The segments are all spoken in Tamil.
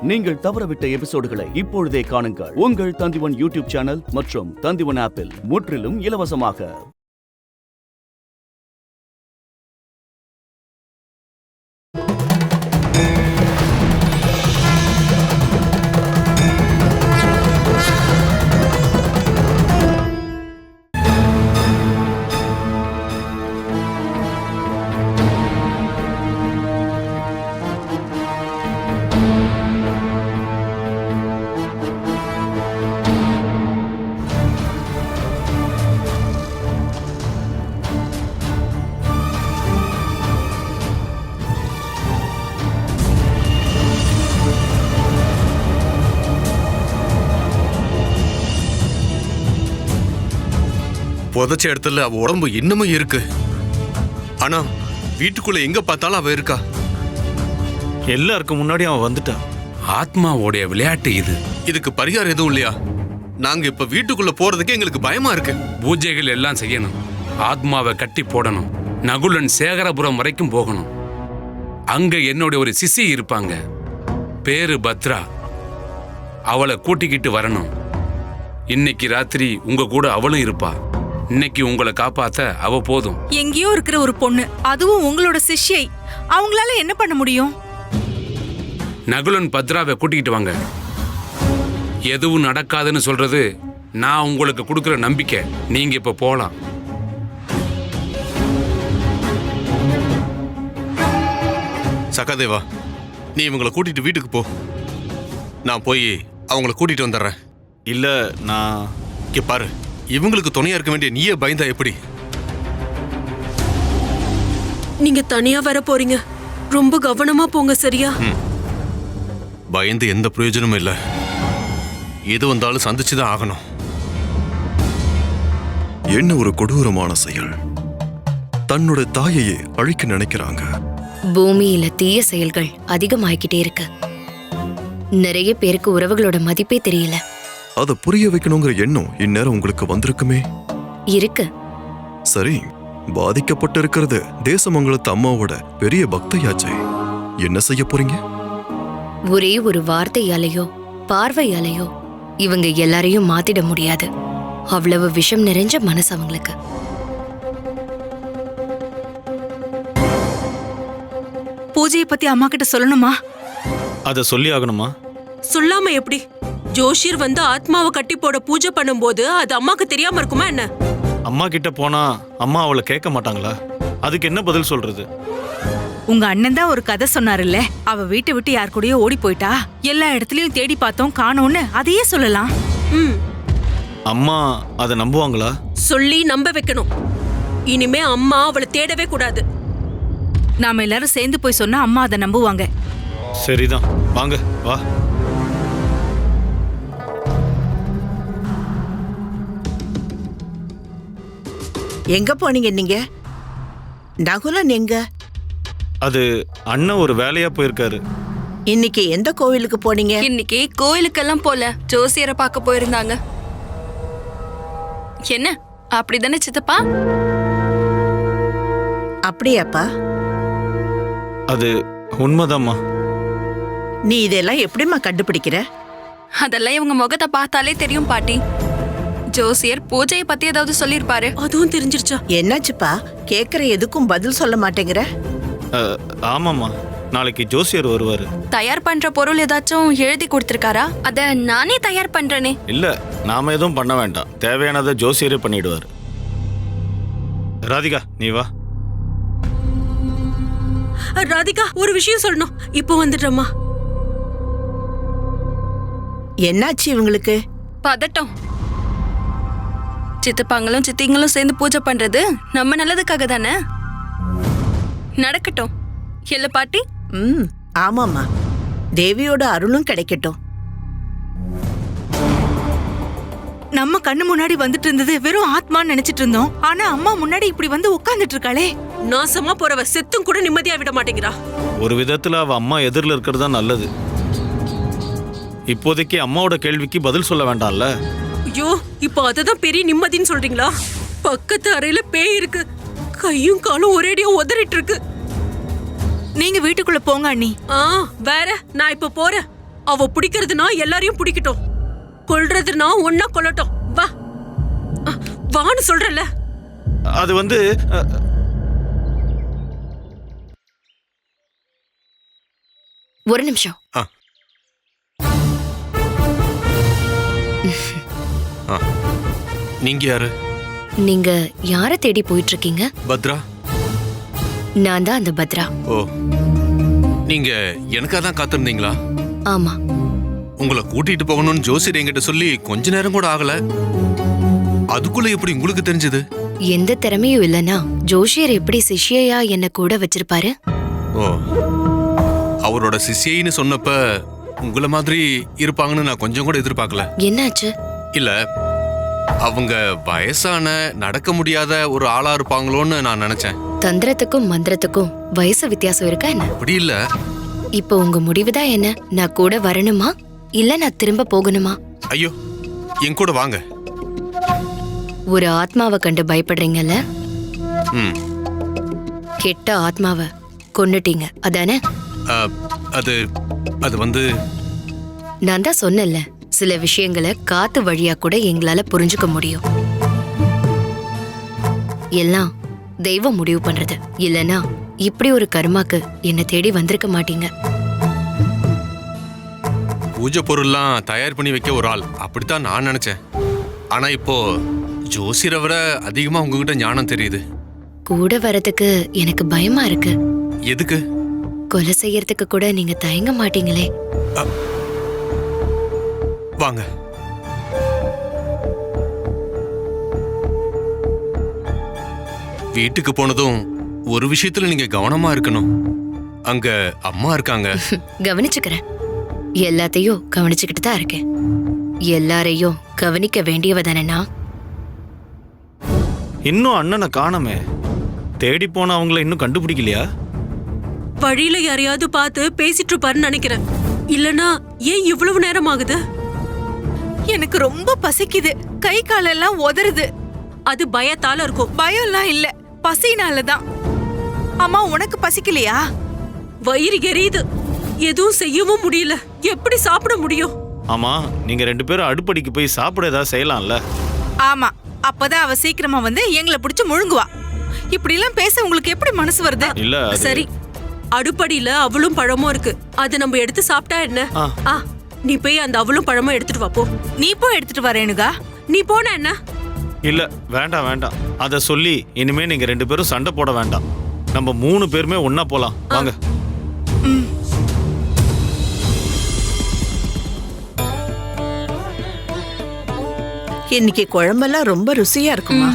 நீங்கள் தவறவிட்ட எபிசோடுகளை இப்பொழுதே காணுங்கள். உங்கள் தந்திவன் யூடியூப் சேனல் மற்றும் தந்திவன் ஆப்பில் முற்றிலும் இலவசமாக. புதைச்ச இடத்துல அவ உடம்பு இன்னமும் இருக்கு. ஆனா வீட்டுக்குள்ள எங்க பார்த்தாலும் அவ இருக்கா. எல்லாருக்கும் முன்னாடி அவன் வந்துட்டான். ஆத்மாவோடைய விளையாட்டு இது. இதுக்கு பரிகாரம் எதுவும் இல்லையா? நாங்க இப்ப வீட்டுக்குள்ள போறதுக்கு எங்களுக்கு பயமா இருக்கு. பூஜைகள் எல்லாம் செய்யணும். ஆத்மாவை கட்டி போடணும். நகுலன் சேகரபுரம் வரைக்கும் போகணும். அங்க என்னுடைய ஒரு சிசி இருப்பாங்க, பேரு பத்ரா. அவளை கூட்டிக்கிட்டு வரணும். இன்னைக்கு ராத்திரி உங்க கூட அவளும் இருப்பா. இன்னைக்கு உங்களை காப்பாத்த அவ போதும். எங்கேயோ இருக்கிற ஒரு பொண்ணு, அதுவும் உங்களோட சிஷ்யை, அவங்களால என்ன பண்ண முடியும்? நகுலன் பத்ராவை கூட்டிக்கிட்டு வாங்க. எதுவும் நடக்காதுன்னு சொல்றது நான் உங்களுக்கு கொடுக்குற நம்பிக்கை. நீங்க இப்ப போலாம். சகாதேவா, நீ இவங்களை கூட்டிட்டு வீட்டுக்கு போ. நான் போய் அவங்கள கூட்டிட்டு வந்துடுறேன். இல்ல, நான் இங்க பாரு, இவங்களுக்கு துணையா இருக்க வேண்டிய நீயே பயந்தா எப்படி? நீங்க தனியா வர போறீங்க, ரொம்ப கவனமா போங்க, சரியா? பயந்து எந்த பிரயோஜனமும் இல்ல. எது வந்தாலும் சந்திச்சுதான் ஆகணும். என்ன ஒரு கொடூரமான செயல். தன்னோட தாயையே அழிக்க நினைக்கிறாங்க. பூமியில தீய செயல்கள் அதிகமாகிக்கிட்டே இருக்கு. நிறைய பேருக்கு உறவுகளோட மதிப்பே தெரியல. அதை புரிய வைக்கணுங்கிற எண்ணம் இந்நேரம் உங்களுக்கு வந்திருக்குமே. இருக்கு. சரி, பாதிக்கப்பட்டு இருக்கிறது தேசமங்கலத்து அம்மாவோட பெரிய பக்தையாச்சே. என்ன செய்ய போறீங்க? ஒரே ஒரு வார்த்தையாலேயோ பார்வையாலேயோ இவங்க எல்லாரையும் மாத்திட முடியாது. அவ்வளவு விஷம் நிறைஞ்ச மனசு அவங்களுக்கு. பூஜையை பத்தி அம்மா கிட்ட சொல்லணுமா? அதை சொல்லி ஆகணுமா? சொல்லாம எப்படி? ஜோஷியர் வந்து ஆத்மாவை கட்டி போட பூஜை பண்ணும்போது அது அம்மாக்கு தெரியாம இருக்குமா என்ன? அம்மா கிட்ட போனா அம்மா அவளை கேட்க மாட்டாங்களா? அதுக்கு என்ன பதில் சொல்றது? உங்க அண்ணன் தான் ஒரு கதை சொன்னாருல்ல, அவ வீட்டை விட்டு யார் கூடயோ ஓடி போயிட்டா, எல்லா இடத்துலயும் தேடி பார்த்தோம் காணோம்னு. அதையே சொல்லலாம். அம்மா அதை நம்புவாங்களா? சொல்லி நம்ப வைக்கணும். இனிமே அம்மா அவளை தேடவே கூடாது. நாம எல்லாரும் சேர்ந்து போய் சொன்னா அம்மா அதை நம்புவாங்க. சரிதான், வாங்க வா. எங்க போனீங்க நீங்க? நகுலன் எங்க? அது அண்ணன் ஒரு வேலையா போயிருக்காரு. இன்னைக்கு எந்த கோவிலுக்கு போனீங்க? இன்னைக்கு கோயிலுக்கெல்லாம் போல, ஜோசியரை பார்க்க போயிருந்தாங்க. என்ன அப்படிதானே சித்தப்பா? அப்படியாப்பா? அது உண்மைதாம்மா. நீ இதெல்லாம் எப்படிம்மா கண்டுபிடிக்கிற? அதெல்லாம் இவங்க முகத்தை பார்த்தாலே தெரியும் பாட்டி. ஜோசியர் பூஜையை பத்தி ஏதாவது சொல்லிருப்பாரு. அதுவும் தெரிஞ்சிருச்சா? என்னாச்சுப்பா, கேக்குற எதுக்கும் பதில் சொல்ல மாட்டேங்கிற? ஆமாம்மா, நாளைக்கு ஜோசியர் வருவாரு. தயார் பண்ற பொருள் ஏதாச்சும் எழுதி கொடுத்திருக்காரா? அத நானே தயார் பண்றேனே. இல்ல, நாம எதுவும் பண்ண வேண்டாம். தேவையானதை ஜோசியரே பண்ணிடுவாரு. ராதிகா, நீ வா. ராதிகா, ஒரு விஷயம் சொல்லணும். இப்போ வந்துடுறம்மா. என்னாச்சு இவங்களுக்கு? பதட்டம். சித்தப்பாங்களும் சித்திங்களும் சேர்ந்து பூஜை பண்றது நம்ம நல்லதுக்காக தானே. நடக்கட்டும் இல்ல பாட்டி? ஆமாம்மா, தேவியோட அருளும் கிடைக்கட்டும். நம்ம கண்ணு முன்னாடி வந்துட்டு இருந்தது வெறும் ஆத்மான்னு நினைச்சிட்டு இருந்தோம். ஆனா அம்மா முன்னாடி இப்படி வந்து உட்கார்ந்துட்டு இருக்காளே. நாசமா போறவ செத்தும் கூட நிம்மதியா விட மாட்டேங்கிறா. ஒரு விதத்துல அவ அம்மா எதிரில் இருக்கிறது தான் நல்லது. இப்போதைக்கு அம்மாவோட கேள்விக்கு பதில் சொல்ல வேண்டாம்ல. ஐயோ, இப்போ அததான் பெரிய நிம்மதின்னு சொல்றீங்களா? பக்கத்து அறையில பேய் இருக்கு, கையும் காலும் ஒரேடியா உதறிட்டு இருக்கு. நீங்க வீட்டுக்குள்ள போங்க அண்ணி. வேற நான் இப்ப போறேன். அவ பிடிக்கிறதுனா எல்லாரையும் பிடிக்கட்டும், கொல்றதுனா ஒன்னா கொல்லட்டும். வா வான்னு சொல்றல. அது வந்து ஒரு நிமிஷம். நீங்க யாரு? நீங்க யார தேடி போயிட்டு இருக்கீங்க? பத்ரா. நான் தான் அந்த பத்ரா. ஓ, நீங்க எனக்காக தான் காத்திருந்தீங்களா? ஆமா. உங்களை கூட்டிட்டு போகணும்னு ஜோசியர் என்கிட்ட சொல்லி கொஞ்ச நேரம் கூட ஆகல. அதுக்குள்ள எப்படி உங்களுக்கு தெரிஞ்சது? எந்த திறமையும் இல்லனா ஜோஷியர் எப்படி சிஷ்யையா என்ன கூட வச்சிருப்பாரு? ஓ, அவரோட சிஷ்யைன்னு சொன்னப்ப உங்கள மாதிரி இருப்பாங்கன்னு நான் கொஞ்சம் கூட எதிர்பார்க்கல. என்னாச்சு? இல்ல, அவங்க வயசான நடக்க முடியாத ஒரு ஆளா இருப்பாங்களோன்னு நான் நினைச்சேன். தந்திரத்துக்கும் மந்திரத்துக்கும் வயசு வித்தியாசம் இருக்கா என்ன? அப்படி இல்ல. இப்போ உங்க முடிவுதான் என்ன? நான் கூட வரணுமா இல்ல நான் திரும்ப போகணுமா? ஐயோ, என் கூட வாங்க. ஒரு ஆத்மாவை கண்டு பயப்படுறீங்கல்ல? ம். கெட்ட ஆத்மாவை கொன்னுட்டீங்க அதானே? அது அது வந்து நான் தான் சொன்னேன்ல, சில விஷயங்களை காத்து வழியா கூட எங்களால புரிஞ்சுக்க முடியும். எல்லாம் தெய்வம் முடிவு பண்றது. இல்லனா இப்படி ஒரு கர்மாக்கு என்ன தேடி வந்திருக்க மாட்டீங்க. பூஜை பொருள்லாம் தயார் பண்ணி வைக்க ஒரு ஆள், அப்படித்தான் நான் நினைச்சேன். ஆனா இப்போ ஜோசியரை விட அதிகமா உங்ககிட்ட ஞானம் தெரியுது. கூட வரதுக்கு எனக்கு பயமா இருக்கு. எதுக்கு? கொலை செய்யறதுக்கு கூட நீங்க தயங்க மாட்டீங்களே? வாங்க. வீட்டுக்கு போனதும் ஒரு விஷயத்துல நீங்க கவனமா இருக்கணும். அங்க அம்மா இருக்காங்க. கவனிச்சுக்கிறேன். எல்லாத்தையும் கவனிச்சுக்கிட்டு தான் இருக்கேன். எல்லாரையும் கவனிக்க வேண்டியவ தானேனா? இன்னும் அண்ணனை காணோமே. தேடி போன அவங்கள இன்னும் கண்டுபிடிக்கலையா? வழியில யாரையாவது பார்த்து பேசிட்டு இருப்பாருன்னு நினைக்கிறேன். இல்லனா ஏன் இவ்வளவு நேரம் ஆகுது? எனக்கு ரொம்ப பசிக்குது, கை காலெல்லாம் உதறுது. அது பயத்தால இருக்கும். பயம்லாம் இல்ல, பசினாலதான். அம்மா உனக்கு பசிக்கலையா? வயிறு எரியுது, எதுவும் செய்யவும் முடியல. எப்படி சாப்பிட முடியும்? ஆமா, நீங்க 2 பேரும் அடுப்படிக்கு போய் சாப்பிட ஏதாவது செய்யலாம்ல? ஆமா, அப்பதான் அவ சீக்கிரமா வந்து எங்களை பிடிச்சு முழுங்குவா. இப்படி எல்லாம் பேச உங்களுக்கு எப்படி மனசு வருது? இல்ல, சரி, அடுப்படியில அவளும் பழமும் இருக்கு, அதை நம்ம எடுத்து சாப்பிட்டா என்ன? நீ போய் அந்த அவளும் பழமும் எடுத்துட்டு வா போ. நீ போய் எடுத்துட்டு வர ரேணுகா. நீ போன என்ன? இல்ல, வேண்டாம் வேண்டாம். அத சொல்லி இனிமே நீங்க 2 பேரும் சண்டை போட வேண்டாம். நம்ம 3 பேருமே ஒன்னா போலாம். வாங்க. இன்னைக்கு குழம்பெல்லாம் ரொம்ப ருசியா இருக்குமா?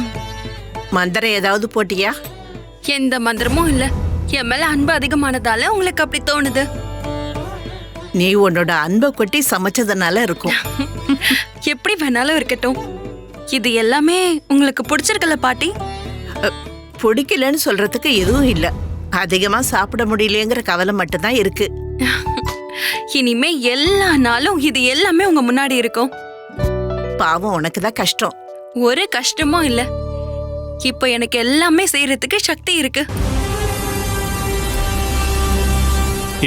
மந்திரம் ஏதாவது போட்டியா? எந்த மந்திரமும் இல்ல. என் மேல அன்பு அதிகமானதால உங்களுக்கு அப்படி தோணுது. நீ உன்னோட அன்பை கொட்டி சமைச்சதுனால இருக்கும். எப்படி வேணாலும் இருக்கட்டும். இது எல்லாமே உங்களுக்கு பிடிச்சிருக்கல பாட்டி? பிடிக்கலன்னு சொல்றதுக்கு எதுவும் இல்ல. அதிகமா சாப்பிட முடியலங்கிற கவலை மட்டும்தான் இருக்கு. இனிமே எல்லா நாளும் இது எல்லாமே உங்க முன்னாடி இருக்கும். பாவம், உனக்கு தான் கஷ்டம். ஒரு கஷ்டமும் இல்ல. இப்ப எனக்கு எல்லாமே செய்யறதுக்கு சக்தி இருக்கு.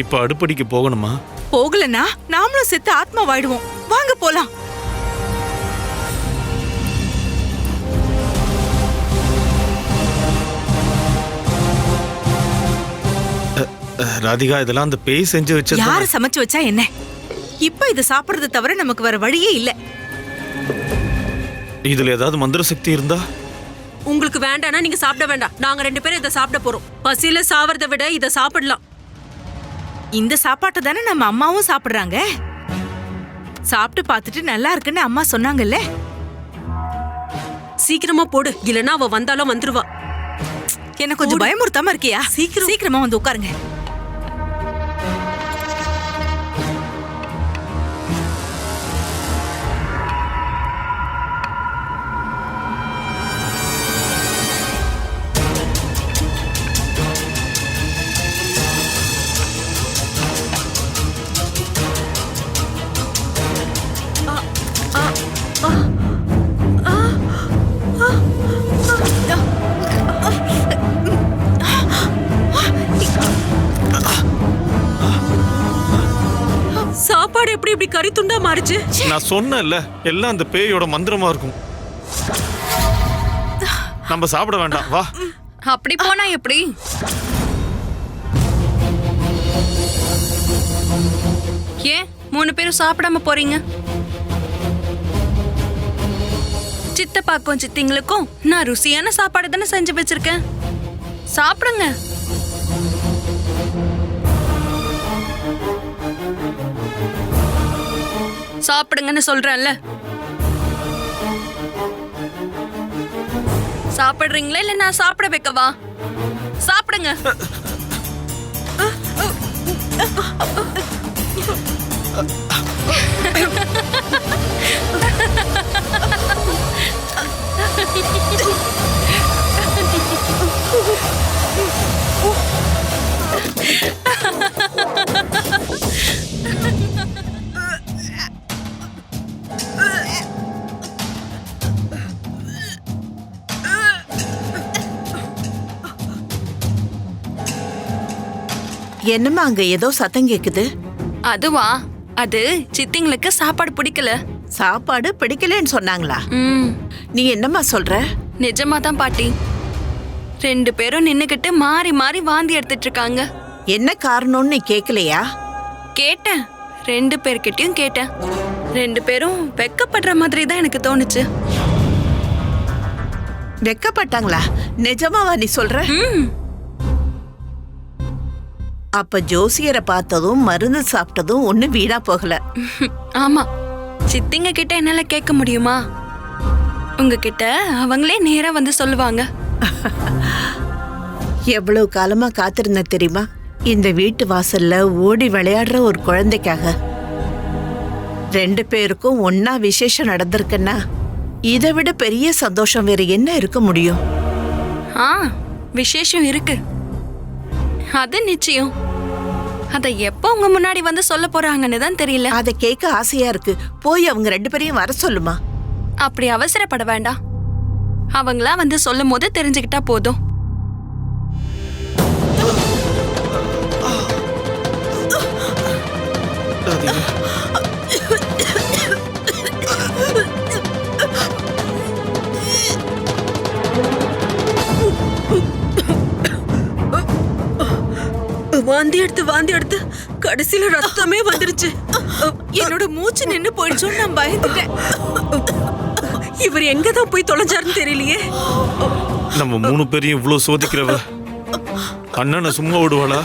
இப்ப அடுப்படிக்கு போகணுமா? போகலனா நாமளும் செத்து ஆத்மா வாயிடுவோம். வாங்க போலாம். ராதிகா, இதெல்லாம் அந்த பேய் செஞ்சு வச்சது. யாரு சமைச்சு வச்சா என்ன? இப்ப இத சாப்பிடுறது தவிர நமக்கு வேற வழியே இல்ல. இதுல ஏதாவது மந்திர சக்தி இருந்தா? உங்களுக்கு வேண்டானா நீங்க சாப்பிட வேண்டாம். நாங்க 2 பேரும் இதை சாப்பிட போறோம். பசியில சாவறதை விட இதை சாப்பிடலாம். இந்த சாப்பாட்டை தானே நம்ம அம்மாவும் சாப்பிடுறாங்க. சாப்பிட்டு பார்த்துட்டு நல்லா இருக்குன்னு அம்மா சொன்னாங்கல்ல. சீக்கிரமா போடு, இல்லனா அவ வந்தாலும் வந்துருவா. எனக்கு கொஞ்சம் பயமுறுத்தாம இருக்கியா? சீக்கிரமா வந்து உட்காருங்க. சாப்பாடு எப்படி இப்படி கறி துண்டா மாறிச்சு? நான் சொன்னேன்ல, எல்லாம் அந்த பேயோட மந்திரமா இருக்கும். நம்ம சாப்பிட வேண்டாம், வா. அப்படி போனா எப்படி? ஏன் 3 பேரும் சாப்பிடாம போறீங்க? சித்தப்பாக்கும் சித்திங்களுக்கும் நான் ருசியான சாப்பாடு தானே செஞ்சு வச்சிருக்கேன். சாப்பிடுங்க. சாப்பிடுங்கன்னு சொல்றேன்ல. சாப்பிடுறீங்களா இல்ல நான் சாப்பிட வைக்கவா? சாப்பிடுங்க. என்னம்மா அங்க ஏதோ சத்தம் கேக்குது? அதுவா? அது சித்திங்களுக்கு சாப்பாடு பிடிக்கல. சாப்பாடு பிடிக்கலன்னு சொன்னாங்களா? நீ என்னம்மா சொல்ற? நிஜமா தான் பாட்டி. 2 பேரும் நின்னுகிட்டு மாறி மாறி வாந்தி எடுத்துட்டு இருக்காங்க. என்ன காரணம்னு நீ கேக்கலையா? கேட்டேன், 2 பேர்கிட்டயும் கேட்டேன். 2 பேரும் வெக்கப்படுற மாதிரி தான் எனக்கு தோணுச்சு. வெக்கப்பட்டாங்களா? நிஜமாவா நீ சொல்ற? அப்ப ஜோசியரை பார்த்ததும் மருந்து சாப்பிட்டதும் ஒண்ணு வீணா போகல. ஆமா, சித்திங்க கிட்ட என்னால கேட்க முடியுமா? உங்ககிட்ட அவங்களே நேரா வந்து சொல்லுவாங்க. எவ்வளவு காலமா காத்திருந்த தெரியுமா இந்த வீட்டு வாசல்ல ஓடி விளையாடுற ஒரு குழந்தைக்காக. 2 பேருக்கும் ஒன்னா விசேஷம் நடந்திருக்குன்னா இதை விட பெரிய சந்தோஷம் வேற என்ன இருக்க முடியும்? விசேஷம் இருக்கு, அது நிச்சயம். அத எப்ப உங்க முன்னாடி வந்து சொல்ல போறாங்கன்னு தான் தெரியல. அதை கேட்க ஆசையா இருக்கு. போய் அவங்க 2 பேரையும் வர சொல்லுமா. அப்படி அவசரப்பட வேண்டாம். அவங்களா வந்து சொல்லும் போது தெரிஞ்சுக்கிட்டா போதும். வாந்தி எடுத்து கடைசியில ரத்தமே வந்துருச்சு. என்னோட மூச்சு நின்னு போயிடுச்சோன்னு நான் பயந்துட்டேன். இவர் எங்கதான் போய் தொலைஞ்சாருன்னு தெரியலையே. நம்ம 3 பேரையும் இவ்வளவு சோதிக்கிறவ அண்ணனை சும்மா விடுவாளா?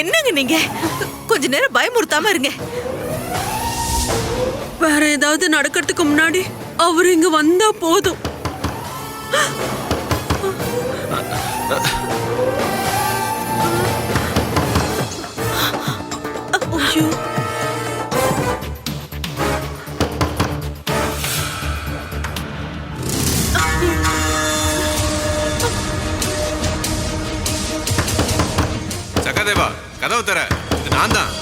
என்னங்க நீங்க? கொஞ்ச நேரம் பயமுறுத்தாம இருங்க. வேற ஏதாவது நடக்கிறதுக்கு முன்னாடி அவர் இங்க வந்தா போதும். ஐயோ, சகாதேவா, கதவு தர. இது நான் தான்.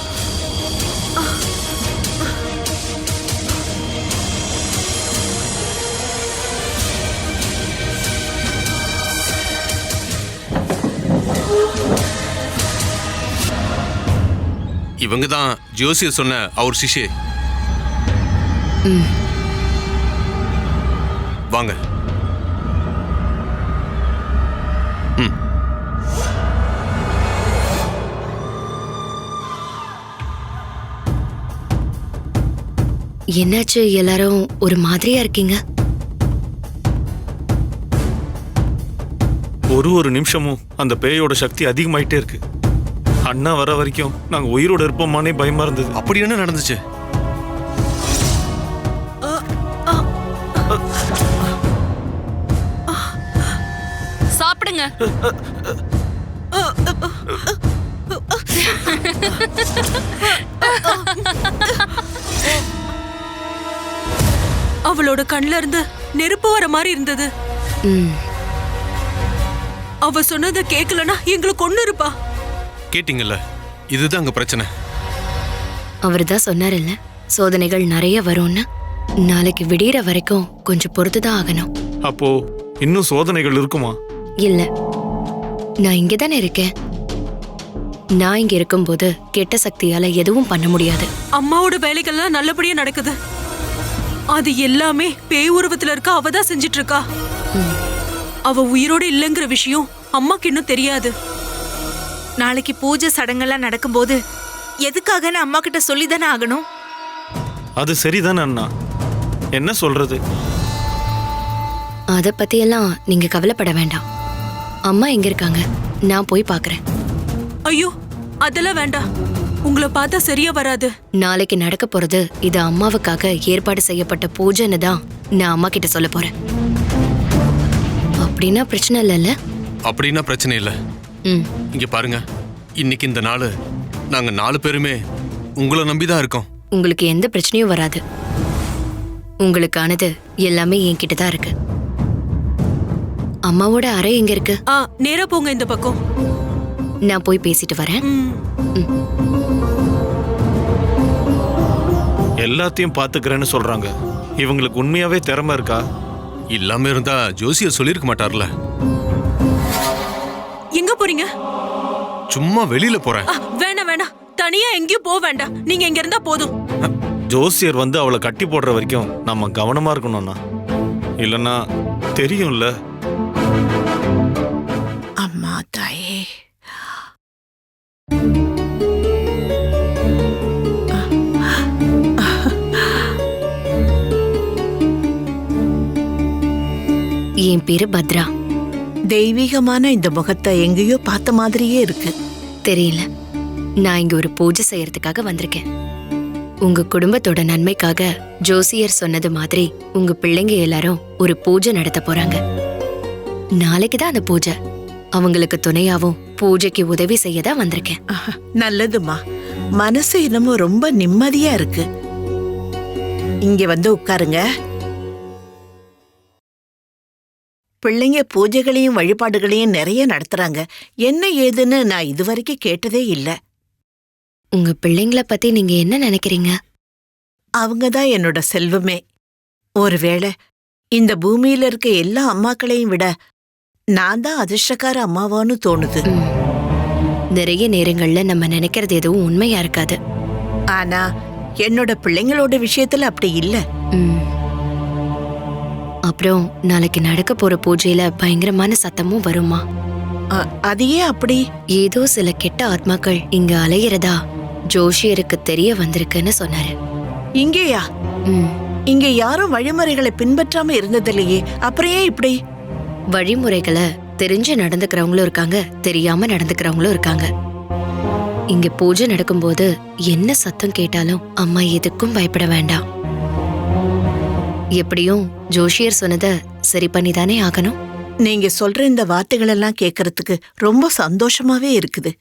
இவங்க தான் ஜோசியர் சொன்ன அவர் சிஷ்யே. வாங்க. என்னாச்சு? எல்லாரும் ஒரு மாதிரியா இருக்கீங்க. ஒரு நிமிஷமும் அந்த பேயோட சக்தி அதிகமாயிட்டே இருக்கு. அண்ணா வர வரைக்கும் நாங்க உயிரோட இருப்போமானே பயமா இருந்தது. அப்படி என்ன நடந்துச்சு? சாப்பிடுங்க. அவளோட கண்ணுல இருந்து நெருப்பு வர மாதிரி இருந்தது. அவ சொன்னதை கேட்கலனா எங்களுக்கு ஒண்ணு இருப்பா. கேட்டீங்கல்ல, இதுதான் அங்க பிரச்சனை. அவர் தான் சொன்னார்ல, சோதனைகள் நிறைய வரும்னு. நாளைக்கு விடியற வரைக்கும் கொஞ்சம் பொறுத்துதான் ஆகணும். அப்போ இன்னும் சோதனைகள் இருக்குமா? இல்ல, நான் இங்கதானே இருக்கேன். நான் இங்க இருக்கும்போது கெட்ட சக்தியால எதுவும் பண்ண முடியாது. அம்மாவோட வேலைகள்லாம் நல்லபடியா நடக்குது. அது எல்லாமே பேய் உருவத்துல இருக்க அவ தான் செஞ்சிட்டு இருக்கா. அவ உயிரோட இல்லைங்கிற விஷயம் அம்மாக்கு இன்னும் தெரியாது. நாளைக்கு பூஜை சடங்கெல்லாம் நடக்கும்போது எதுக்காகன்னு அம்மா கிட்ட சொல்லிதானே ஆகணும். அது சரிதானே அண்ணா, என்ன சொல்றது? அத பத்தியெல்லாம் நீங்க கவலைப்பட வேண்டாம். அம்மா எங்க இருக்காங்க, நான் போய் பாக்குறேன். ஐயோ அதெல்லாம் வேண்டாம், உங்களை பார்த்தா சரியா வராது. நாளைக்கு நடக்க போறது இது அம்மாவுக்காக ஏற்பாடு செய்யப்பட்ட பூஜைன்னு தான் நான் அம்மா கிட்ட சொல்ல போறேன். அப்படின்னா பிரச்சனை இல்லைல்ல? அப்படின்னா பிரச்சனை இல்லை. ம். இங்க பாருங்க, இன்னைக்கு இந்த நாள் நாங்க 4 பேருமே உங்களை நம்பிதான் இருக்கோம். உங்களுக்கு எந்த பிரச்சனையும் வராது. உங்களுக்கானது எல்லாமே என்கிட்ட தான் இருக்கு. அம்மாவோட அறை எங்க இருக்கு? நேரா போங்க இந்த பக்கம். நான் போய் பேசிட்டு வரேன். எல்லாத்தையும் பாத்துக்கிறேன்னு சொல்றாங்க. இவங்களுக்கு உண்மையாவே திறமை இருக்கா? இல்லாம இருந்தா ஜோசியர் சொல்லியிருக்க மாட்டார்ல. எங்க போறீங்க? சும்மா வெளியில போறேன். வேணாம் வேணாம், தனியா எங்கேயும் போக வேண்டாம். நீங்க இங்க இருந்தா போதும். ஜோசியர் வந்து அவளை கட்டி போடுற வரைக்கும் நம்ம கவனமா இருக்கணும்னா, இல்லைன்னா தெரியும்ல. அம்மா தாயே, என் பேரு பத்ரா. தெய்வீகமான இந்த முகத்தை எங்கேயோ பார்த்த மாதிரியே இருக்கு. தெரியல, நான் இங்க ஒரு பூஜை செய்யறதுக்காக வந்திருக்கேன். உங்க குடும்பத்தோட நன்மைக்காக ஜோசியர் சொன்னது மாதிரி உங்க பிள்ளைங்க எல்லாரும் ஒரு பூஜை நடத்த போறாங்க. நாளைக்கு தான் அந்த பூஜை. அவங்களுக்கு துணையாவும் பூஜைக்கு உதவி செய்ய தான் வந்திருக்கேன். நல்லதுமா, மனசு என்னமோ ரொம்ப நிம்மதியா இருக்கு. இங்க வந்து உட்காருங்க. பிள்ளைங்க பூஜைகளையும் வழிபாடுகளையும் நிறைய நடத்துறாங்க. என்ன ஏதுன்னு நான் இதுவரைக்கும் கேட்டதே இல்ல. உங்க பிள்ளைங்களை பத்தி நீங்க என்ன நினைக்கிறீங்க? அவங்கதான் என்னோட செல்வமே. ஒருவேளை இந்த பூமியில இருக்க எல்லா அம்மாக்களையும் விட நான் தான் அதிர்ஷ்டக்கார அம்மாவான்னு தோணுது. நிறைய நேரங்கள்ல நம்ம நினைக்கிறது எதுவும் உண்மையா இருக்காது. ஆனா என்னோட பிள்ளைங்களோட விஷயத்துல அப்படி இல்ல. அப்புறம் நாளைக்கு நடக்க போற பூஜையில பயங்கரமான சத்தமும் வருமா? அது ஏன் அப்படி? ஏதோ சில கெட்ட ஆத்மாக்கள் இங்க அலையிறதா ஜோஷியருக்கு தெரிய வந்திருக்குன்னு சொன்னாரு. இங்கேயா? இங்க யாரும் வழிமுறைகளை பின்பற்றாம இருந்ததில்லையே, அப்புறம் ஏன் இப்படி? வழிமுறைகளை தெரிஞ்சு நடந்துக்கிறவங்களும் இருக்காங்க, தெரியாம நடந்துக்கிறவங்களும் இருக்காங்க. இங்க பூஜை நடக்கும்போது என்ன சத்தம் கேட்டாலும் அம்மா எதுக்கும் பயப்பட வேண்டாம். எப்படியும் ஜோஷியர் சொன்னதை சரி பண்ணிதானே ஆகணும். நீங்க சொல்ற இந்த வார்த்தைகள் எல்லாம் கேட்கறதுக்கு ரொம்ப சந்தோஷமாவே இருக்குது.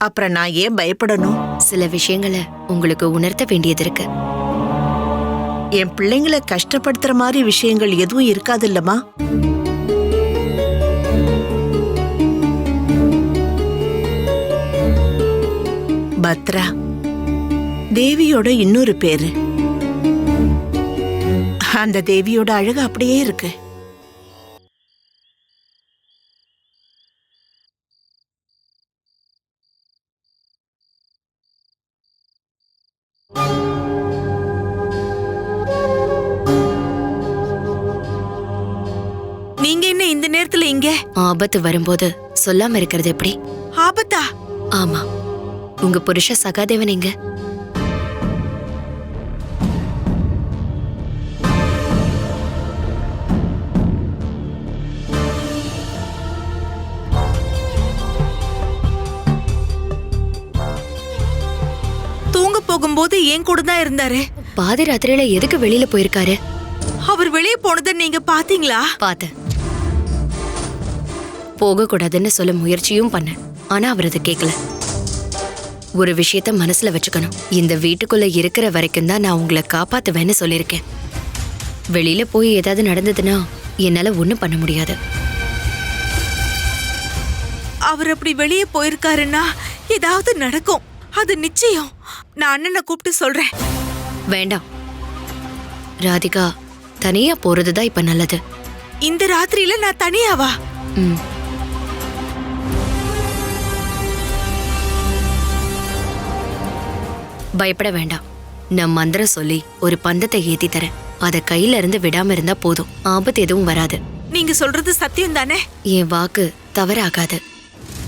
அப்புறம் நான் ஏன் பயப்படணும்? சில விஷயங்களை உங்களுக்கு உணர்த்த வேண்டியது இருக்கு. என் பிள்ளைங்களை கஷ்டப்படுத்துற மாதிரி விஷயங்கள் எதுவும் இருக்காது இல்லம்மா? பத்ரா தேவியோட இன்னொரு பேரு. அந்த தேவியோட அழகு அப்படியே இருக்கு. நீங்க என்ன இந்த நேரத்துல இங்க? ஆபத்து வரும்போது சொல்லாம இருக்கிறது எப்படி? ஆபத்தா? ஆமா. உங்க புருஷ சகாதேவன் எங்க? தூங்க போகும்போது என் கூட தான் இருந்தாரு. பாதி ராத்திரியில எதுக்கு வெளியில போயிருக்காரு? அவர் வெளியே போனதை நீங்க பாத்தீங்களா? பார்த்தேன். போக கூடாதுன்னு சொல்ல முயற்சியும் பண்ண, ஆனா அவர் அதை கேட்கல. ஒரு விஷயத்த மனசுல வச்சுக்கணும். இந்த வீட்டுக்குள்ள இருக்கிற வரைக்கும் தான் நான் உங்களை காப்பாத்துவேன்னு சொல்லியிருக்கேன். வெளியில போய் ஏதாவது நடந்ததுன்னா என்னால ஒண்ணும் பண்ண முடியாது. அவர் அப்படி வெளியே போயிருக்காருன்னா ஏதாவது நடக்கும், அது நிச்சயம். நான் அண்ணனை கூப்பிட்டு சொல்றேன். வேண்டாம் ராதிகா, தனியா போறதுதான் இப்ப நல்லது. இந்த ராத்திரியில நான் தனியாவா? பயப்பட வேண்டாம். நான் மந்திரம் சொல்லி ஒரு பந்தத்தை ஏத்தி தரேன். அதை கையில இருந்து விடாம இருந்தா போதும், ஆபத்து எதுவும் வராது. நீங்க சொல்றது சத்தியம் தானே? என் வாக்கு தவறாகாது.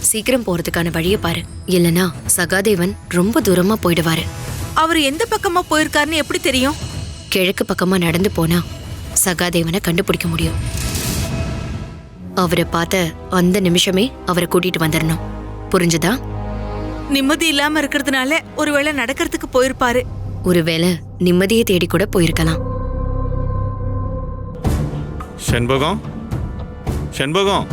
சீக்கிரம் போறதுக்கான வழியை பாரு, இல்லனா சகாதேவன் ரொம்ப தூரமா போயிடுவாரு. அவர் எந்த பக்கமா போயிருக்காருன்னு எப்படி தெரியும்? கிழக்கு பக்கமா நடந்து போனா சகாதேவனை கண்டுபிடிக்க முடியும். அவரை பார்த்த அந்த நிமிஷமே அவரை கூட்டிட்டு வந்துடணும். புரிஞ்சுதா? நிம்மதி இல்லாம இருக்கிறதுனால ஒருவேளை நடக்கிறதுக்கு போயிருப்பாரு. ஒருவேளை நிம்மதியை தேடி கூட போயிருக்கலாம். செண்பகம், செண்பகம்.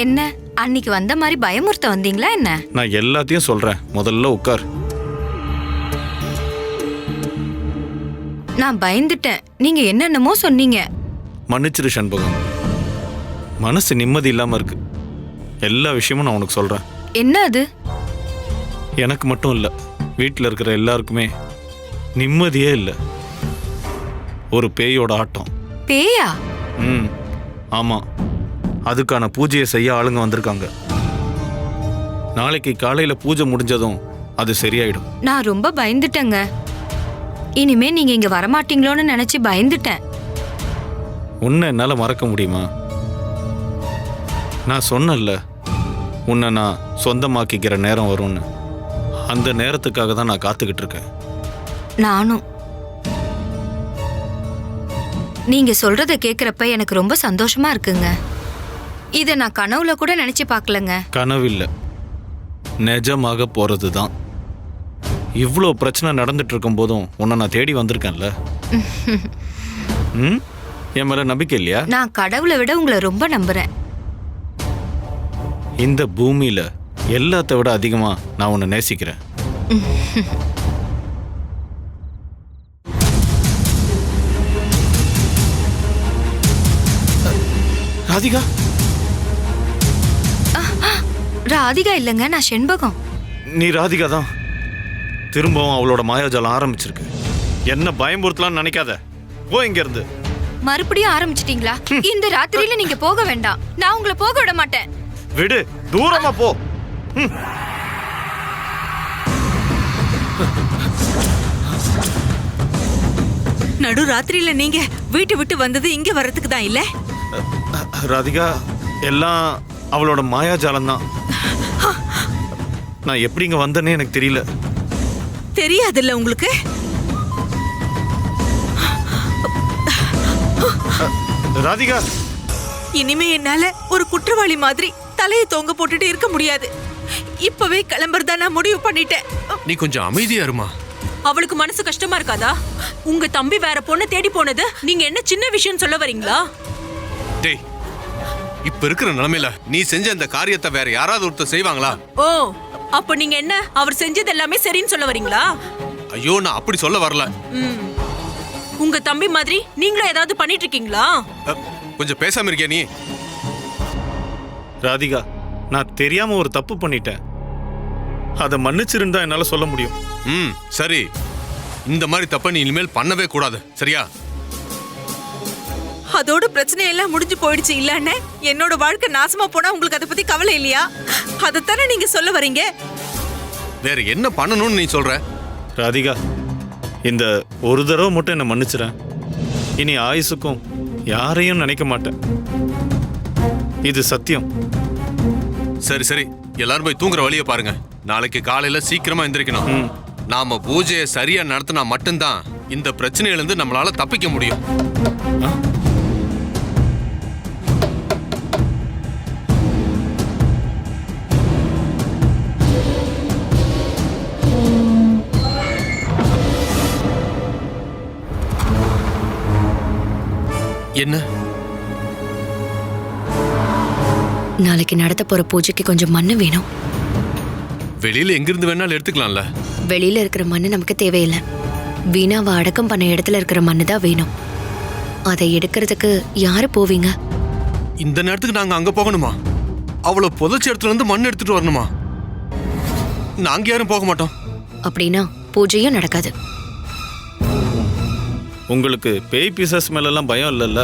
என்ன அன்னைக்கு வந்த மாதிரி பயமுறுத்த வந்தீங்களா என்ன? நான் எல்லாத்தையும் சொல்றேன், முதல்ல உட்கார். நான் பயந்துட்டேன். நீங்க என்னென்னமோ சொன்னீங்க. மன்னிச்சிரு செண்பகம், மனசு நிம்மதி இல்லாம இருக்கு. எல்லா விஷயமும் நான் உனக்கு சொல்றேன். என்ன அது? எனக்கு மட்டும் இல்ல, வீட்டில் இருக்கிற எல்லாருக்குமே நிம்மதியே இல்லை. ஒரு பேயோட ஆட்டம். பேயா? ஆமா, அதுக்கான பூஜையை செய்ய ஆளுங்க வந்திருக்காங்க. நாளைக்கு காலையில பூஜை முடிஞ்சதும் அது சரியாயிடும். நான் ரொம்ப பயந்துட்டேங்க. இனிமே நீங்க இங்க வரமாட்டீங்களோன்னு நினைச்சு பயந்துட்டேன். உன்னை என்னால மறக்க முடியுமா? நான் சொன்னேன்ல, உன்னை நான் சொந்தமாக்கிக்கிற நேரம் வரும்னு. அந்த நேரத்துக்காக தான் நான் காத்துக்கிட்டு இருக்கேன். நானும். நீங்க சொல்றத கேக்குறப்ப எனக்கு ரொம்ப சந்தோஷமா இருக்குங்க. இத நான் கனவுல கூட நினைச்சு பார்க்கலங்க. கனவில்லை, நிஜமாக போறது தான். இவ்வளோ பிரச்சனை நடந்துட்டு இருக்கும் போதும் உன்னை நான் தேடி வந்திருக்கேன்ல. என் மேல நம்பிக்கை இல்லையா? நான் கடவுளை விட உங்களை ரொம்ப நம்புறேன். இந்த பூமியில எல்லாத்த விட அதிகமா நான் உன்னை நேசிக்கிறேன். ராதிகா? ராதிகா இல்லைங்க, நான் செண்பகம். நீ ராதிகா தான். திரும்பவும் அவளோட மாயாஜாலம் ஆரம்பிச்சிருக்கு. என்ன பயமுறுத்தலாம்னு நினைக்காத, போ இங்க இருந்து. மறுபடியும் ஆரம்பிச்சிட்டீங்களா? இந்த ராத்திரியில நீங்க போக வேண்டாம். நான் உங்களை போக விட மாட்டேன். விடு, தூரமா போ. நடு ராத்திரியில நீங்க வீட்டை விட்டு வந்தது இங்க வர்றதுக்கு தான் இல்ல? ராதிகா, எல்லாம் அவளோட மாயாஜாலம் தான். நான் எப்படி இங்க வந்தேனே எனக்கு தெரியல. தெரியாதுல்ல உங்களுக்கு? ராதிகா, இனிமே என்னால ஒரு குற்றவாளி மாதிரி தலையை தொங்க போட்டுட்டு இருக்க முடியாது. இப்பவே கிளம்புறதா நான் முடிவு பண்ணிட்டேன். நீ கொஞ்சம் அமைதியா இருமா. அவளுக்கு மனசு கஷ்டமா இருக்காதா? உங்க தம்பி வேற பொண்ணை தேடி போனது நீங்க என்ன சின்ன விஷயம் சொல்ல வரீங்களா? டேய், இப்ப இருக்கிற நிலைமையில நீ செஞ்ச இந்த காரியத்தை வேற யாராவது ஒருத்தர் செய்வாங்களா? ஓ, அப்ப நீங்க என்ன அவர் செஞ்சது எல்லாமே சரின்னு சொல்ல வரீங்களா? ஐயோ, நான் அப்படி சொல்ல வரல. உங்க தம்பி மாதிரி நீங்களும் ஏதாவது பண்ணிட்டு இருக்கீங்களா? கொஞ்சம் பேசாம இருக்கியா நீ? ராதிகா, நான் தெரியாம ஒரு தப்பு பண்ணிட்டேன். அதை மன்னிச்சிருந்தா என்னால சொல்ல முடியும். சரி, இந்த மாதிரி தப்ப நீ இனிமேல் பண்ணவே கூடாது, சரியா? அதோட பிரச்சனை எல்லாம் முடிஞ்சு போயிடுச்சு இல்லன்னு என்னோட வாழ்க்கை நாசமா போனா உங்களுக்கு அதை பத்தி கவலை இல்லையா? அதைத்தானே நீங்க சொல்ல வரீங்க. வேற என்ன பண்ணணும்னு நீ சொல்ற? ராதிகா, இந்த ஒரு தடவை மட்டும் என்ன மன்னிச்சிடேன். இனி ஆயுசுக்கும் யாரையும் நினைக்க மாட்டேன். இது சத்தியம். சரி சரி, எல்லாரும் போய் தூங்குற வழியை பாருங்க. நாளைக்கு காலையில சீக்கிரமா எந்திரிக்கணும். நாம பூஜையை சரியா நடத்தினா மட்டும்தான் இந்த பிரச்சனையிலிருந்து நம்மளால தப்பிக்க முடியும். என்ன? நாளைக்கு நடத்த போற பூஜைக்கு கொஞ்சம் மண்ணு வேணும். வெளியில எங்கிருந்து வேணாலும் எடுத்துக்கலாம்ல. வெளியில இருக்கிற மண்ணு நமக்கு தேவையில்லை. வீணாவை அடக்கம் பண்ண இடத்துல இருக்கிற மண்ணு தான் வேணும். அதை எடுக்கிறதுக்கு யாரு போவீங்க? இந்த நேரத்துக்கு நாங்க அங்க போகணுமா? அவ்வளவு புதைச்ச இடத்துல இருந்து மண் எடுத்துட்டு வரணுமா? நாங்க யாரும் போக மாட்டோம். அப்படின்னா பூஜையும் நடக்காது. உங்களுக்கு பேய் பிசாஸ் மேலெல்லாம் பயம் இல்லைல்ல?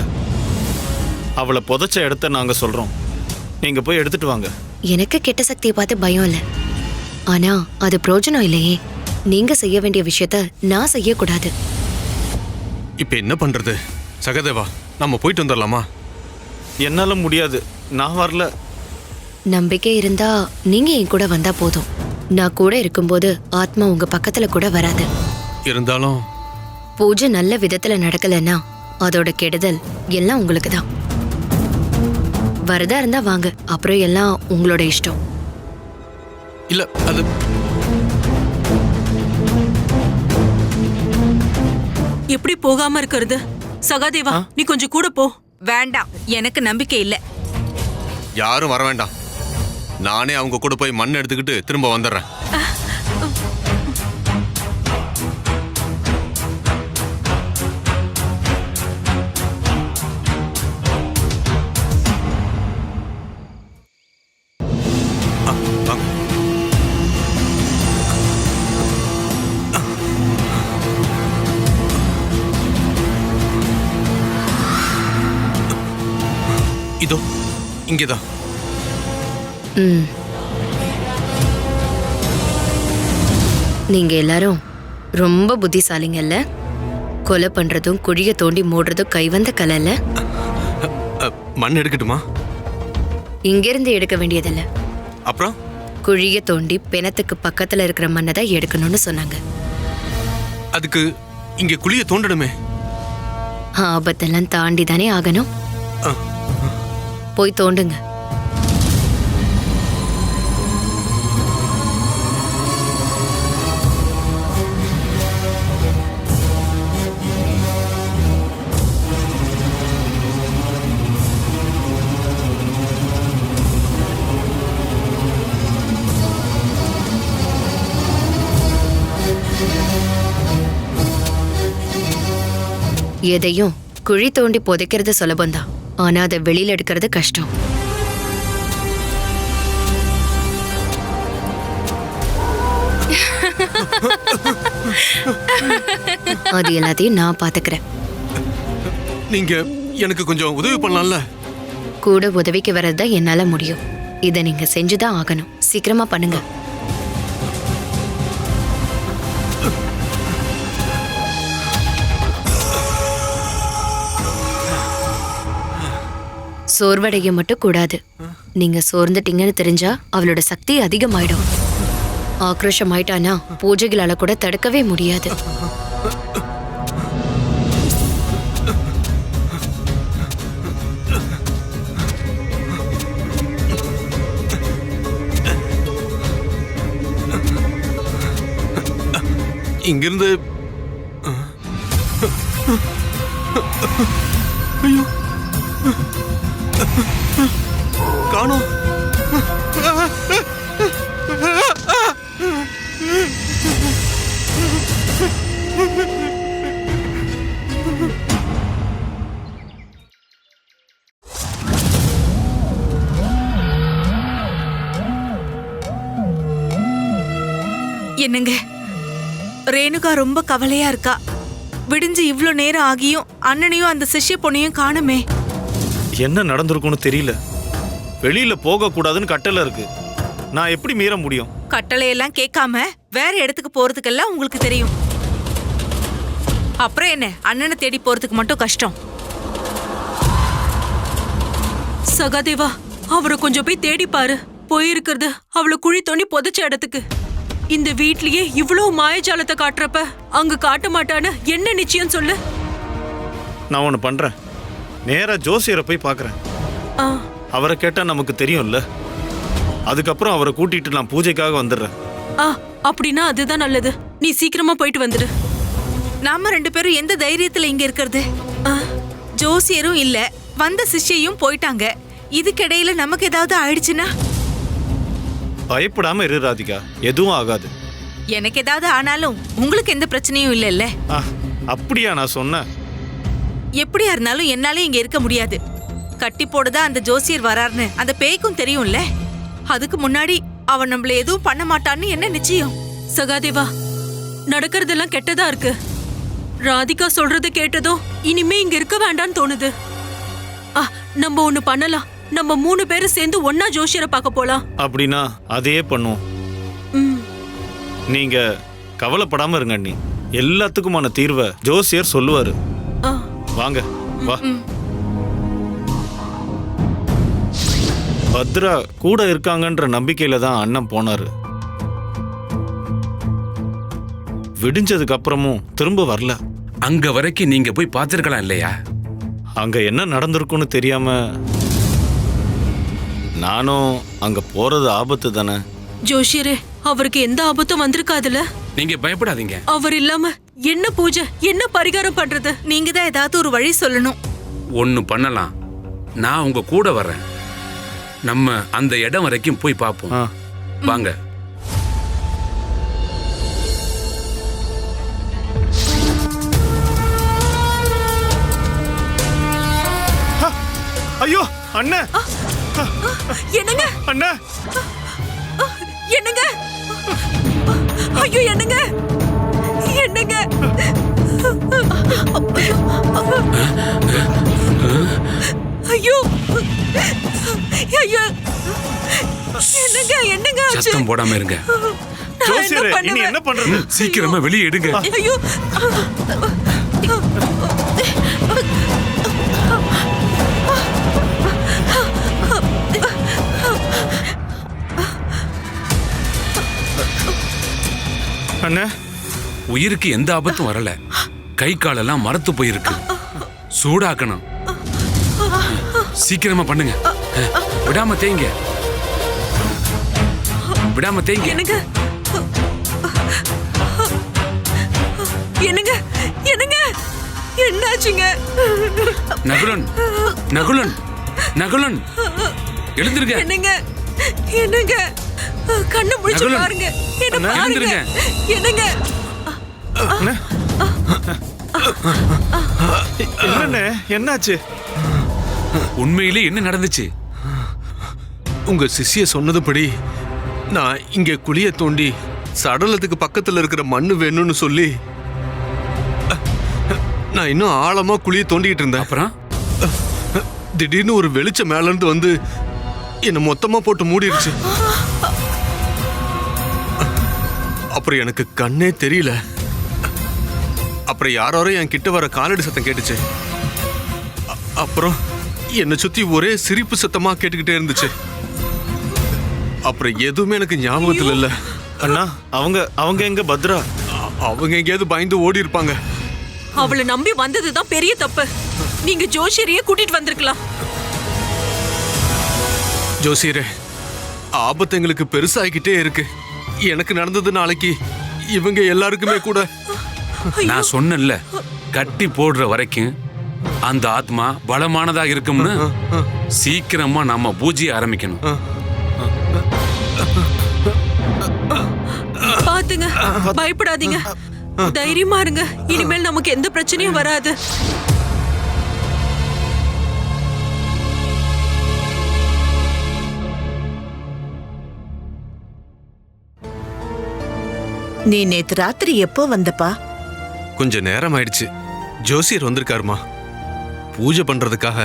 அவளை புதைச்ச இடத்த நாங்க சொல்றோம், நீங்க போய் எடுத்துட்டு வாங்க. எனக்கு கெட்ட சக்தியை பார்த்து பயம் இல்லை. ஆனா அது பிரயோஜனம் இல்லையே. நீங்க செய்ய வேண்டிய விஷயத்த நான் செய்யக்கூடாது. இப்ப என்ன பண்றது? சகதேவா, நம்ம போயிட்டு வந்துடலாமா? என்னால முடியாது, நான் வரல. நம்பிக்கை இருந்தா நீங்க என் கூட வந்தா போதும். நான் கூட இருக்கும்போது ஆத்மா உங்க பக்கத்துல கூட வராது. இருந்தாலும் பூஜை நல்ல விதத்துல நடக்கலன்னா அதோட கெடுதல் எல்லாம் உங்களுக்கு தான். வரதா இருந்தா வாங்க, அப்புறம் எல்லாம் உங்களோட இஷ்டம். இல்ல, அது எப்படி போகாம இருக்கிறது? சகாதேவா, நீ கொஞ்சம் கூட போ. வேண்டாம், எனக்கு நம்பிக்கை இல்ல. யாரும் வர வேண்டாம். நானே அவங்க கூட போய் மண் எடுத்துக்கிட்டு திரும்ப வந்துடுறேன். வாங்க. இதோ இங்கேதான். நீங்க எல்லாரும் ரொம்ப புத்திசாலிங்கல்ல. கொலை பண்றதும் குழிய தோண்டி மூடுறதும் கைவந்த கலைல. மண் எடுக்கட்டுமா? இங்கிருந்து எடுக்க வேண்டியதில்ல. அப்புறம் குழிய தோண்டி பிணத்துக்கு பக்கத்துல இருக்கிற மண்ணை தான் எடுக்கணும்னு சொன்னாங்க. அதுக்கு இங்க குழிய தோண்டணுமே. ஆபத்தெல்லாம் தாண்டி தானே ஆகணும். போய் தோண்டுங்க. எதையும் குழி தோண்டி புதைக்கிறது சுலபம்தான், ஆனா அதை வெளியில எடுக்கிறது கஷ்டம். அது எல்லாத்தையும் நான் பாத்துக்கிறேன். நீங்க எனக்கு கொஞ்சம் உதவி பண்ணலாம்ல? கூட உதவிக்கு வர்றதுதான் என்னால முடியும். இதை நீங்க செஞ்சுதான் ஆகணும். சீக்கிரமா பண்ணுங்க. சோர்வடைய மட்டும் கூடாது. நீங்க சோர்ந்துட்டீங்கன்னு தெரிஞ்சா அவளோட சக்தி அதிகமாயிடும். ஆக்ரோஷம் ஆயிட்டானா பூஜைகளால கூட தடுக்கவே முடியாது. இங்கிருந்து ஐயோ காணோம். என்னங்க, ரேணுகா ரொம்ப கவலையா இருக்கா. விடிஞ்சு இவ்ளோ நேரம் ஆகியும் அண்ணனையும் அந்த சிஷ்ய பொண்ணையும் காணுமே. என்ன நடந்திருக்கும்னு தெரியல. வெளியில போக கூடாதுன்னு கட்டளை இருக்கு. நான் எப்படி மீற முடியும்? கட்டளையெல்லாம் கேட்காம வேற இடத்துக்கு போறதுக்கெல்லாம் உங்களுக்கு தெரியும். அப்புறம் என்ன, அண்ணனை தேடி போறதுக்கு மட்டும் கஷ்டம். சகாதேவா, அவரை கொஞ்சம் போய் தேடி பாரு. போயிருக்கிறது அவளை குழி தோண்டி புதைச்ச இடத்துக்கு. இந்த வீட்லயே இவ்வளவு மாயஜாலத்தை காட்டுறப்ப அங்க காட்ட மாட்டான்னு என்ன நிச்சயம் சொல்லு? நான் ஒண்ணு பண்றேன். நேரா ஜோசியரை போய் பார்க்கறேன். அவரை கேட்டா நமக்கு தெரியும்ல. அதுக்கப்புறம் அவரை கூட்டிட்டு நான் பூஜைக்காக வந்துடுறேன். அப்படின்னா அதுதான் நல்லது. நீ சீக்கிரமா போயிட்டு வந்துடு. நாம 2 பேரும் எந்த தைரியத்துல இங்க இருக்கிறது? ஜோசியரும் இல்ல, வந்த சிஷ்யையும் போயிட்டாங்க. இதுக்கிடையில நமக்கு ஏதாவது ஆயிடுச்சுன்னா? பயப்படாம இரு ராதிகா, எதுவும் ஆகாது. எனக்கு ஏதாவது ஆனாலும் உங்களுக்கு எந்த பிரச்சனையும் இல்லைல்ல? அப்படியா நான் சொன்னேன்? எப்படியா இருந்தாலும் என்னால இங்க இருக்க முடியாது. கட்டி போடுதான் அந்த ஜோசியர் வராருன்னு அந்த பேய்க்கும் தெரியும்ல. அதுக்கு முன்னாடி அவன் நம்மள எதுவும் பண்ண மாட்டான்னு என்ன நிச்சயம்? சகாதேவா, நடக்கிறதெல்லாம் கெட்டதா இருக்கு. ராதிகா சொல்றதை கேட்டதும் இனிமே இங்க இருக்க வேண்டான்னு தோணுது. நம்ம ஒண்ணு பண்ணலாம். நம்ம 3 பேரும் சேர்ந்து ஒன்னா ஜோசியரை பார்க்க போலாம். அப்படின்னா அதே பண்ணுவோம். நீங்க கவலைப்படாம இருங்க அண்ணி. எல்லாத்துக்குமான தீர்வை ஜோசியர் சொல்லுவாரு. ஆ. வாங்க வா. பத்ரா கூட இருக்காங்கன்ற நம்பிக்கையில தான் அண்ணன் போனாரு. விடிஞ்சதுக்கு அப்புறமும் திரும்ப வரல. அங்க வரைக்கும் நீங்க போய் பார்த்திருக்கலாம் இல்லையா? அங்க என்ன நடந்திருக்குன்னு தெரியாம நானும் அங்க போறது ஆபத்து தானே. ஜோஷியரே, அவருக்கு எந்த ஆபத்தும் வந்திருக்காதுல? நீங்க பயப்படாதீங்க. அவர் இல்லாம என்ன பூஜை, என்ன பரிகாரம் பண்றது? நீங்க தான் ஏதாவது ஒரு வழி சொல்லணும். ஒன்னு பண்ணலாம், நான் உங்க கூட வர்றேன். நம்ம அந்த இடம் வரைக்கும் போய் பார்ப்போம். ஆ. வாங்க. ஐயோ அண்ணன், என்னங்க அண்ணன், என்னங்க? ஐயோ என்னங்க, என்னங்க? ஐயோ ஐயோ, என்னங்க என்னங்க ஆச்சு? சத்தம் போடாம இருங்க. நான் ஜோசியரே, என்ன இனி பண்ணுவேன்? என்ன பண்றது? சீக்கிரமா வெளியே எடுங்க. ஐயோ அண்ணன், உயிருக்கு எந்த ஆபத்தும் வரல. கை காலெல்லாம் மரத்து போயிருக்கு. சூடாக்கணும். சீக்கிரமா பண்ணுங்க. விடாம தேய்ங்க, விடாம தேய்ங்க. என்னங்க என்னங்க என்னங்க என்னாச்சுங்க? நகுலன், நகுலன், நகுலன், எழுந்திருங்க. என்னங்க என்னங்க? கண்ணை முழிச்சு நகுலன், பாருங்க. என்ன பாருங்க. எழுந்திருங்க. என்னங்க? என்னண்ணே, என்னாச்சு? உண்மையிலே என்ன நடந்துச்சு? உங்க சிஷ்ய சொன்னதுபடி நான் இங்க குழிய தோண்டி சடலத்துக்கு பக்கத்துல இருக்கிற மண்ணு வேணும்னு சொல்லி நான் இன்னும் ஆழமா குழிய தோண்டிக்கிட்டு இருந்தேன். அப்புறம் திடீர்னு ஒரு வெளிச்சம் மேல இருந்து வந்து என்ன மொத்தமா போட்டு மூடிடுச்சு. அப்புறம் எனக்கு கண்ணே தெரியல. அப்புறம் யாரோ என் கிட்ட வர காலடி சத்தம் கேட்டுச்சு. அப்புறம் என்னை சுத்தி ஒரே சிரிப்பு சத்தமா கேட்டுக்கிட்டே இருந்துச்சு. அப்புறம் எதுவுமே எனக்கு ஞாபகத்துல இல்ல. அண்ணா, அவங்க எங்க பத்ரா? அவங்க எங்கேயாவது பயந்து ஓடி இருப்பாங்க. அவளை நம்பி வந்ததுதான் பெரிய தப்பு. நீங்க ஜோஷியரையே கூட்டிட்டு வந்திருக்கலாம். ஜோசியரே, ஆபத்து எங்களுக்கு பெருசாகிக்கிட்டே இருக்கு. எனக்கு நடந்தது நாளைக்கு இவங்க எல்லாருக்குமே கூட. நான் சொன்னேன்ல, கட்டி போடுற வரைக்கும் அந்த ஆத்மா பலமானதா இருக்கும்னு. சீக்கிரமா நம்ம பூஜையை ஆரம்பிக்கணும். பாத்துங்க, பயப்படாதீங்க, தைரியமா இருங்க. இனிமேல் நமக்கு எந்த பிரச்சனையும் வராது. நீ நேத்து ராத்திரி எப்போ வந்தப்பா? கொஞ்ச நேரம் ஆயிடுச்சு. ஜோசியர் வந்திருக்காருமா பூஜை பண்றதுக்காக.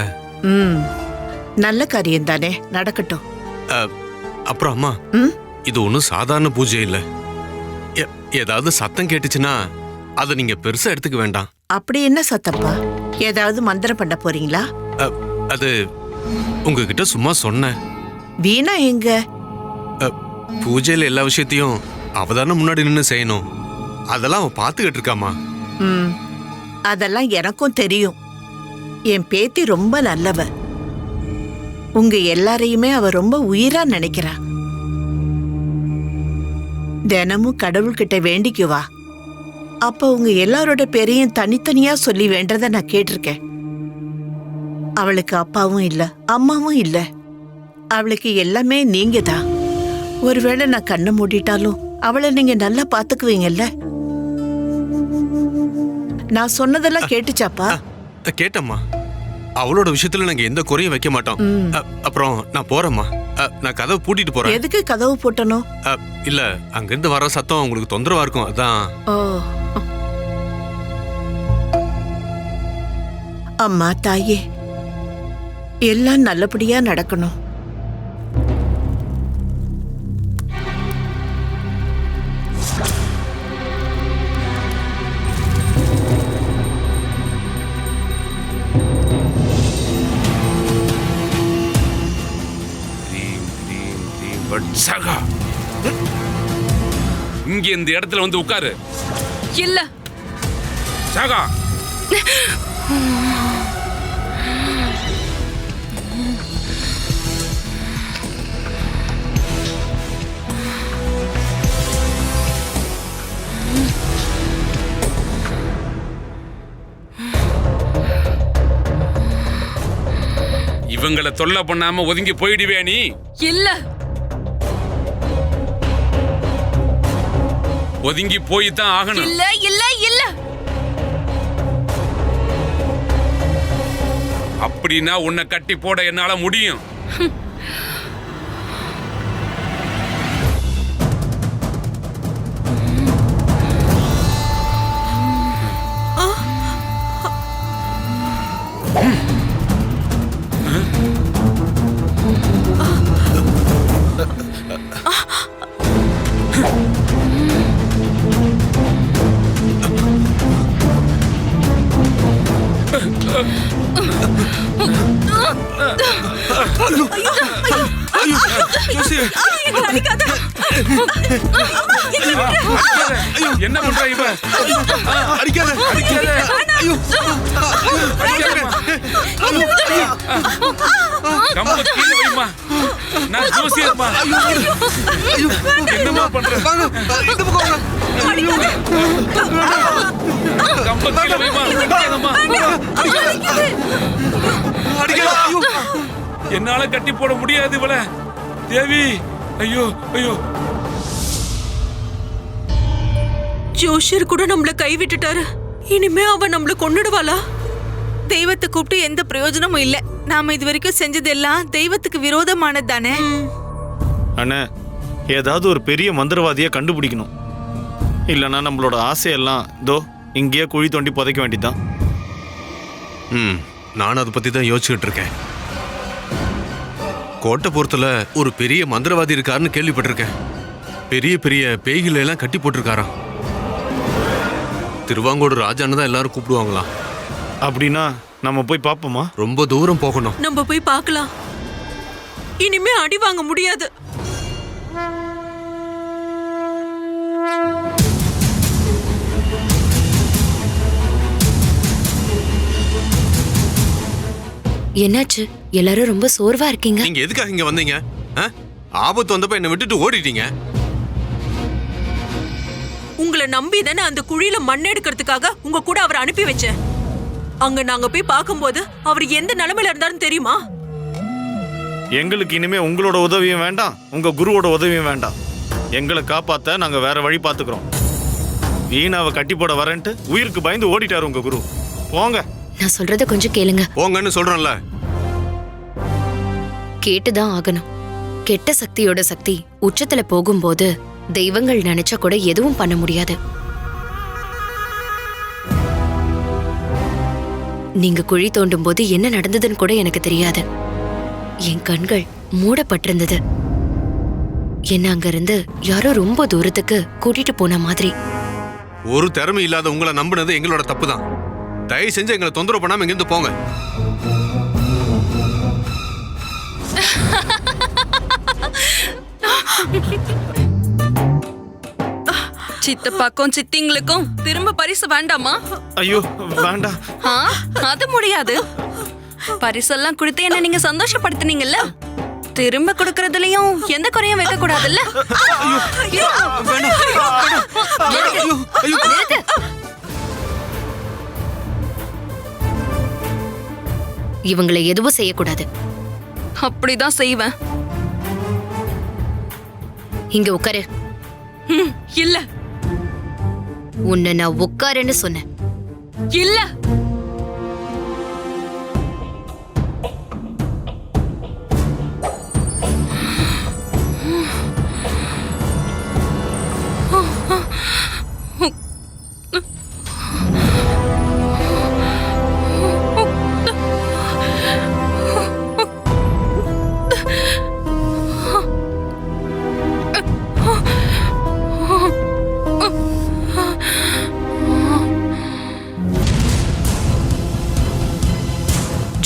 நல்ல காரியம் தானே, நடக்கட்டும். அப்புறம் அம்மா, இது ஒன்றும் சாதாரண பூஜை இல்ல. ஏதாவது சத்தம் கேட்டுச்சுன்னா அதை நீங்க பெருசா எடுத்துக்க வேண்டாம். அப்படி என்ன சத்தப்பா? ஏதாவது மந்திரம் பண்ண போறீங்களா? அது உங்ககிட்ட சும்மா சொன்னேன். வீணா எங்க? பூஜையில எல்லா விஷயத்தையும் அவதான முன்னாடி நின்று செய்யணும். அதெல்லாம் அவ பாத்துக்கிட்டு இருக்காமா. அதெல்லாம் எனக்கும் தெரியும். என் பேத்தி ரொம்ப நல்லவ. உங்க எல்லாரையுமே அவ ரொம்ப உயிரா நினைக்கிறா. தினமும் கடவுள்கிட்ட வேண்டிக்குவா. அப்ப உங்க எல்லாரோட பேரையும் தனித்தனியா சொல்லி வேண்டத நான் கேட்டிருக்கேன். அவளுக்கு அப்பாவும் இல்ல, அம்மாவும் இல்ல. அவளுக்கு எல்லாமே நீங்க தான். ஒருவேளை நான் கண்ணை மூடிட்டாலும் அவளை நீங்க நல்லா பாத்துக்குவீங்கல்ல? நான் சொன்னதெல்லாம் கேட்டுச்சாப்பா? கேட்டம்மா. அவளோட விஷயத்துல நாங்க எந்த குறையும் வைக்க மாட்டோம். அப்புறம் நான் போறேம்மா. நான் கதவை பூட்டிட்டு போறேன். எதுக்கு கதவு பூட்டணும்? இல்ல, அங்கிருந்து வர சத்தம் உங்களுக்கு தொந்தரவா இருக்கும், அதான். ஓ, அம்மா தாயே, எல்லாம் நல்லபடியா நடக்கணும். இங்க இந்த இடத்துல வந்து உட்காரு. இல்ல. சாகா, இவங்களை தொல்லை பண்ணாம ஒதுங்கி போயிடுவே நீ. இல்ல. ஒதுங்கி போய் தான் ஆகணும். இல்ல இல்ல இல்ல. அப்படின்னா உன்னை கட்டி போட என்னால முடியும். என்ன பண்ற இவ? அடிக்காத அடிக்காத. ஐயோ கம்ப கீழே வைமா. நான் ஜோசியர்மா. என்னமா பண்ற? இந்த பக்கம் வாங்க. கம்ப கீழே வைமா. அடிக்காத. ஐயோ என்னால கட்டி போட முடியாது இவள. தேவி, ஐயோ ஐயோ. ஜோஷியர் கூட நம்மள கை விட்டுட்டாரு. இனிமே அவ நம்மள கொன்னுடுவாளா? தெய்வத்தை கூப்பிட்டு எந்த பிரயோஜனமும் இல்ல. நாம இது வரைக்கும் செஞ்சதெல்லாம் தெய்வத்துக்கு விரோதமானது தானே. அண்ணே, ஏதாவது ஒரு பெரிய மந்திரவாதியை கண்டுபிடிக்கணும். இல்லைன்னா நம்மளோட ஆசையெல்லாம் இதோ இங்கேயே குழி தோண்டி புதைக்க வேண்டியதுதான். நானும் அதை பத்தி தான் யோசிச்சுட்டு இருக்கேன். கோட்டைப்புறத்துல ஒரு பெரிய மந்திரவாதி இருக்காருன்னு கேள்விப்பட்டிருக்கேன். பெரிய பெரிய பேய்களை எல்லாம் கட்டி போட்டிருக்காராம். திருவாங்கோடு ராஜான்னு தான் எல்லாரும் கூப்பிடுவாங்களாம். அப்படின்னா நம்ம போய் பார்ப்போமா? ரொம்ப தூரம் போகணும். நம்ம போய் பார்க்கலாம். இனிமே அடி வாங்க முடியாது. என்னாச்சு? எல்லாரும் ரொம்ப சோர்வா இருக்கீங்க. நீங்க எதுக்காக இங்க வந்தீங்க? ஆபத்து வந்தப்ப என்ன விட்டுட்டு ஓடிட்டீங்க. உங்களை நம்பி தானே அந்த குழியில மண் எடுக்கிறதுக்காக உங்க கூட அவரை அனுப்பி வச்சேன். அங்க நாங்க போய் பார்க்கும்போது அவர் எந்த நிலைமையில இருந்தாருன்னு தெரியுமா? எங்களுக்கு இனிமே உங்களோட உதவியும் வேண்டாம், உங்க குருவோட உதவியும் வேண்டாம். எங்களை காப்பாத்த நாங்க வேற வழி பார்த்துக்கிறோம். வீணாவை கட்டி போட வரேன்ட்டு உயிருக்கு பயந்து ஓடிட்டாரு உங்க குரு. போங்க. நான் சொல்றத கொஞ்சம் கேளுங்க. போங்கன்னு சொல்றேன்ல. கேட்டுதான் ஆகணும். கெட்ட சக்தியோட சக்தி உச்சத்துல போகும்போது தெய்வங்கள் நினைச்சா கூட எதுவும் பண்ண முடியாது. நீங்க குழி தோண்டும் போது என்ன நடந்ததுன்னு கூட எனக்கு தெரியாது. என் கண்கள் மூடப்பட்டிருந்தது. என்ன அங்கிருந்து யாரோ ரொம்ப தூரத்துக்கு கூட்டிட்டு போன மாதிரி. ஒரு திறமை இல்லாத உங்களை நம்பினது எங்களோட தப்பு தான். தயவு செஞ்சு எங்களை தொந்தரவு பண்ணாம இங்கிருந்து போங்க. சித்தப்பாக்கும் சித்திங்களுக்கும் திரும்ப பரிசு வேண்டாமா? ஐயோ வேண்டாம். அது முடியாது. பரிசெல்லாம் கொடுத்து என்ன நீங்க சந்தோஷப்படுத்தினீங்கல்ல, திரும்ப கொடுக்கறதுலயும் எந்த குறையும் வைக்க கூடாதுல்ல. இவங்களை எதுவும் செய்யக்கூடாது. அப்படிதான் செய்வேன். இங்க உட்காரு. இல்ல. உன்னை நான் உட்காருன்னு சொன்னேன். இல்ல.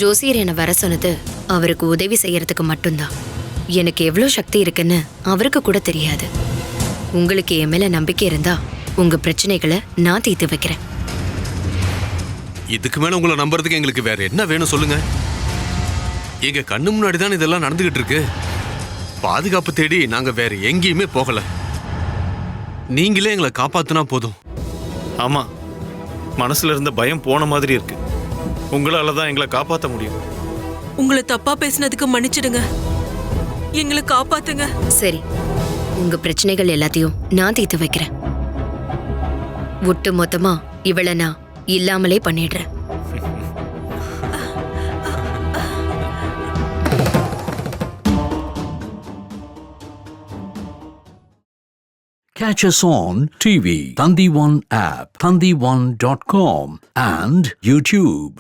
ஜோசியர் என்னை வர சொன்னது அவருக்கு உதவி செய்யறதுக்கு மட்டும்தான். எனக்கு எவ்வளவு சக்தி இருக்குன்னு அவருக்கு கூட தெரியாது. உங்களுக்கு என் மேல நம்பிக்கை இருந்தா உங்க பிரச்சனைகளை நான் தீர்த்து வைக்கிறேன். இதுக்கு மேல உங்களை நம்புறதுக்கு எங்களுக்கு வேற என்ன வேணும் சொல்லுங்க. எங்க கண்ணு முன்னாடி தான் இதெல்லாம் நடந்துகிட்டு இருக்கு. பாதுகாப்பு தேடி நாங்க வேற எங்கேயுமே போகல. நீங்களே எங்களை காப்பாத்துனா போதும். ஆமா, மனசுல இருந்த பயம் போன மாதிரி இருக்கு. உங்களால தான் எங்களை காப்பாற்ற முடியும். உங்களை தப்பா பேசினதுக்கு மன்னிச்சிடுங்க. எங்களை காப்பாத்துங்க. சரி, உங்க பிரச்சனைகள் எல்லாத்தையும் நான் தீர்த்து வைக்கிறேன். ஒட்டு மொத்தமா இவளை நான் இல்லாமலே பண்ணிடுறேன். Catch us on TV, Thandivan app, thandivan.com and YouTube.